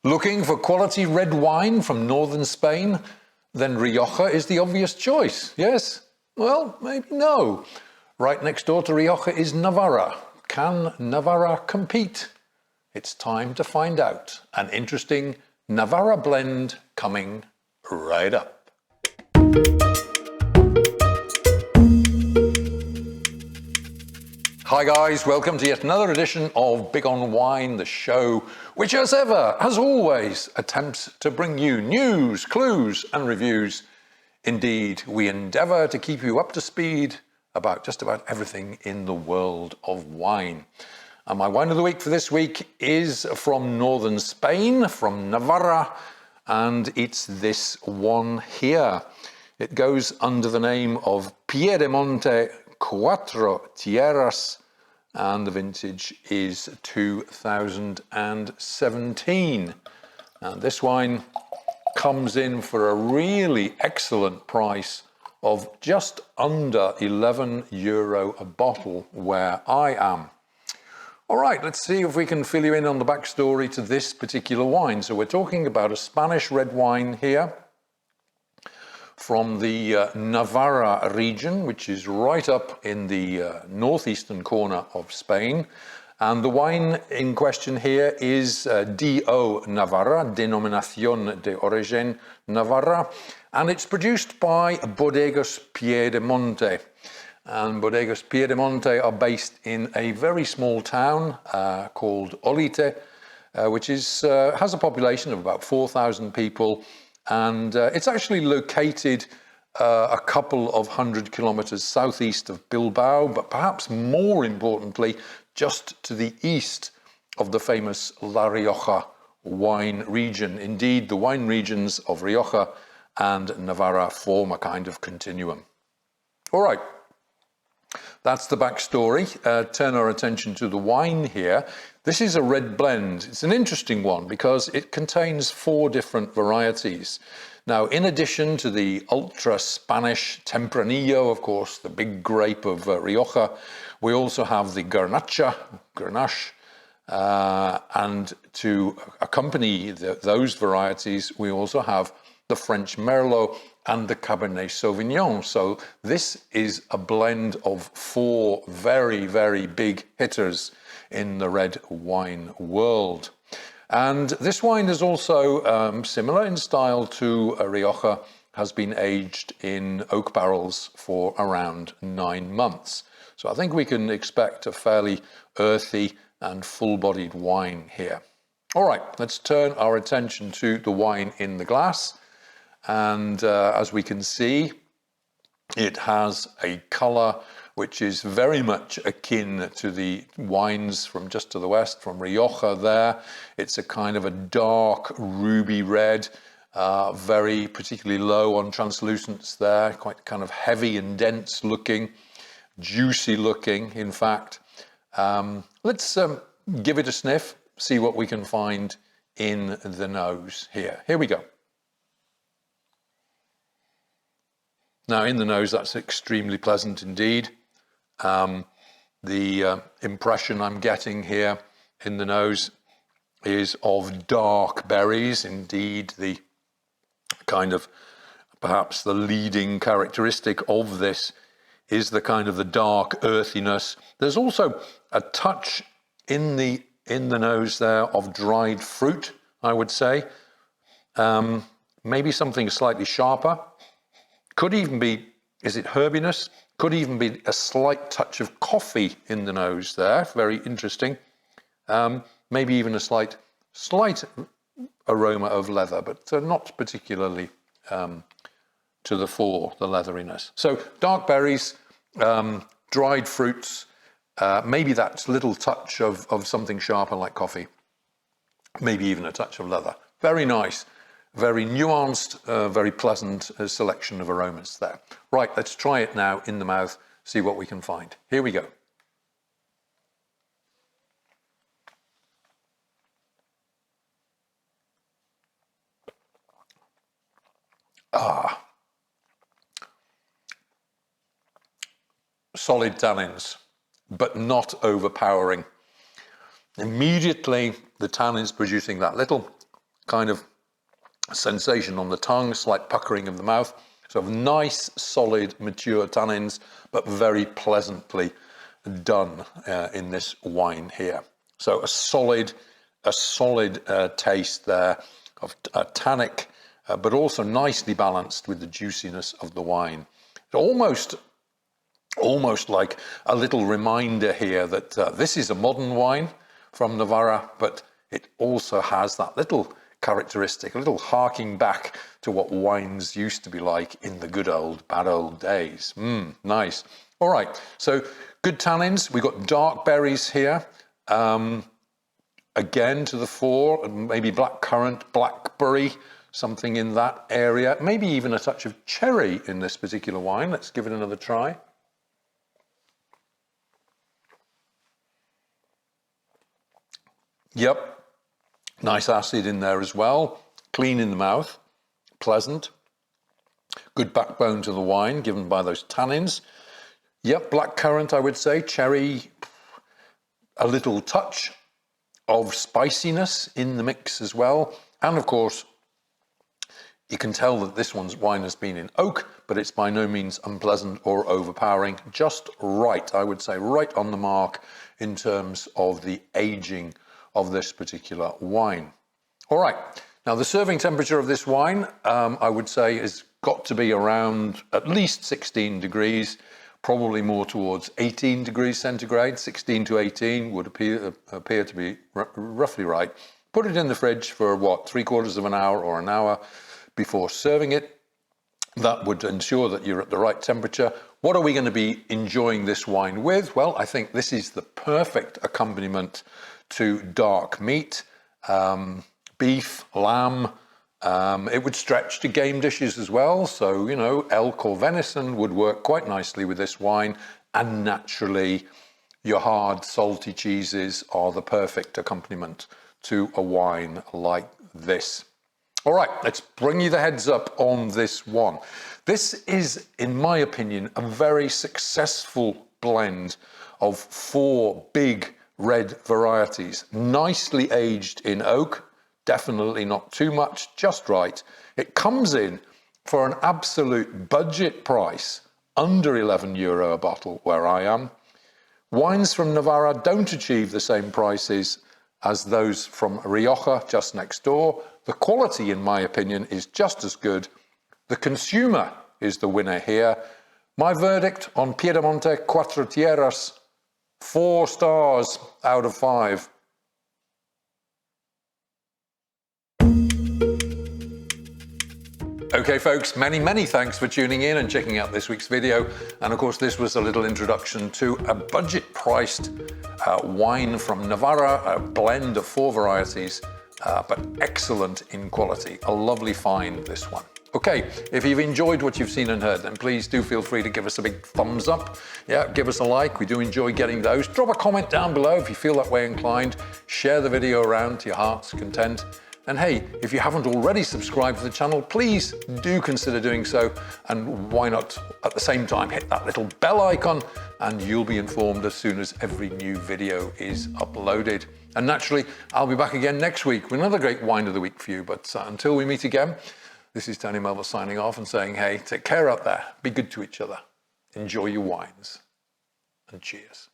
Looking for quality red wine from northern Spain? Then Rioja is the obvious choice, yes? Well, maybe no. Right next door to Rioja is Navarra. Can Navarra compete? It's time to find out. An interesting Navarra blend coming right up. Hi guys, welcome to yet another edition of Big on Wine, the show which as ever, as always, attempts to bring you news, clues and reviews. Indeed, we endeavour to keep you up to speed about just about everything in the world of wine. And my wine of the week for this week is from northern Spain, from Navarra, and it's this one here. It goes under the name of Piedemonte Cuatro Tierras, and the vintage is 2017. And this wine comes in for a really excellent price of just under €11 a bottle where I am. All right, let's see if we can fill you in on the backstory to this particular wine. So we're talking about a Spanish red wine here from the Navarra region, which is right up in the northeastern corner of Spain. And the wine in question here is D.O. Navarra, Denominación de Origen Navarra, and it's produced by Bodegas Piedemonte. And Bodegas Piedemonte are based in a very small town called Olite, which has a population of about 4,000 people. And it's actually located a couple of 100 kilometers southeast of Bilbao, but perhaps more importantly, just to the east of the famous La Rioja wine region. Indeed, the wine regions of Rioja and Navarra form a kind of continuum. All right, that's the backstory. Turn our attention to the wine here. This is a red blend. It's an interesting one because it contains 4 different varieties. Now, in addition to the ultra Spanish Tempranillo, of course, the big grape of Rioja, we also have the Garnacha, Grenache, and to accompany those varieties, we also have the French Merlot and the Cabernet Sauvignon. So this is a blend of 4 very, very big hitters in the red wine world. And this wine is also similar in style to Rioja, has been aged in oak barrels for around 9 months. So I think we can expect a fairly earthy and full-bodied wine here. All right, let's turn our attention to the wine in the glass. And as we can see, it has a colour which is very much akin to the wines from just to the west, from Rioja there. It's a kind of a dark ruby red, very particularly low on translucence there, quite kind of heavy and dense looking, juicy looking, in fact. Let's give it a sniff, see what we can find in the nose here. Here we go. Now, in the nose, that's extremely pleasant indeed. The impression I'm getting here in the nose is of dark berries. Indeed, the kind of, perhaps the leading characteristic of this is the kind of the dark earthiness. There's also a touch in the nose there of dried fruit, I would say. Maybe something slightly sharper. Could even be, is it herbiness? Could even be a slight touch of coffee in the nose there. Very interesting. Maybe even a slight aroma of leather, but not particularly to the fore, the leatheriness. So dark berries, dried fruits, maybe that little touch of something sharper like coffee, maybe even a touch of leather. Very nice. Very nuanced, very pleasant selection of aromas there. Right, let's try it now in the mouth, see what we can find. Here we go. Solid tannins, but not overpowering. Immediately, the tannins producing that little kind of sensation on the tongue, slight puckering of the mouth. So nice, solid, mature tannins, but very pleasantly done in this wine here. So a solid taste there of tannic, but also nicely balanced with the juiciness of the wine. Almost like a little reminder here that this is a modern wine from Navarra, but it also has that little characteristic, a little harking back to what wines used to be like in the good old, bad old days. Nice. All right, so good tannins. We've got dark berries here, again to the fore, and maybe blackcurrant, blackberry, something in that area. Maybe even a touch of cherry in this particular wine. Let's give it another try. Yep, nice acid in there as well. Clean in the mouth, pleasant. Good backbone to the wine given by those tannins. Yep, blackcurrant, I would say. Cherry, a little touch of spiciness in the mix as well. And of course, you can tell that this wine has been in oak, but it's by no means unpleasant or overpowering. Just right, I would say, right on the mark in terms of the aging of this particular wine. All right, now the serving temperature of this wine, I would say, has got to be around at least 16 degrees, probably more towards 18 degrees centigrade. 16 to 18 would appear to be roughly right. Put it in the fridge for what, 3/4 of an hour or an hour before serving it. That would ensure that you're at the right temperature. What are we going to be enjoying this wine with? Well, I think this is the perfect accompaniment to dark meat, beef, lamb. It would stretch to game dishes as well. So, you know, elk or venison would work quite nicely with this wine. And naturally, your hard, salty cheeses are the perfect accompaniment to a wine like this. All right, let's bring you the heads up on this one. This is, in my opinion, a very successful blend of 4 big red varieties, nicely aged in oak, definitely not too much, just right. It comes in for an absolute budget price, under €11 a bottle where I am. Wines from Navarra don't achieve the same prices as those from Rioja just next door. The quality, in my opinion, is just as good. The consumer is the winner here. My verdict on Piedemonte Cuatro Tierras, 4 stars out of 5. Okay, folks, many thanks for tuning in and checking out this week's video. And of course, this was a little introduction to a budget-priced wine from Navarra, a blend of 4 varieties, but excellent in quality. A lovely find, this one. Okay, if you've enjoyed what you've seen and heard, then please do feel free to give us a big thumbs up. Yeah, give us a like. We do enjoy getting those. Drop a comment down below if you feel that way inclined. Share the video around to your heart's content. And hey, if you haven't already subscribed to the channel, please do consider doing so. And why not, at the same time, hit that little bell icon and you'll be informed as soon as every new video is uploaded. And naturally, I'll be back again next week with another great wine of the week for you. But until we meet again, this is Tony Melville signing off and saying, hey, take care out there. Be good to each other. Enjoy your wines. And cheers.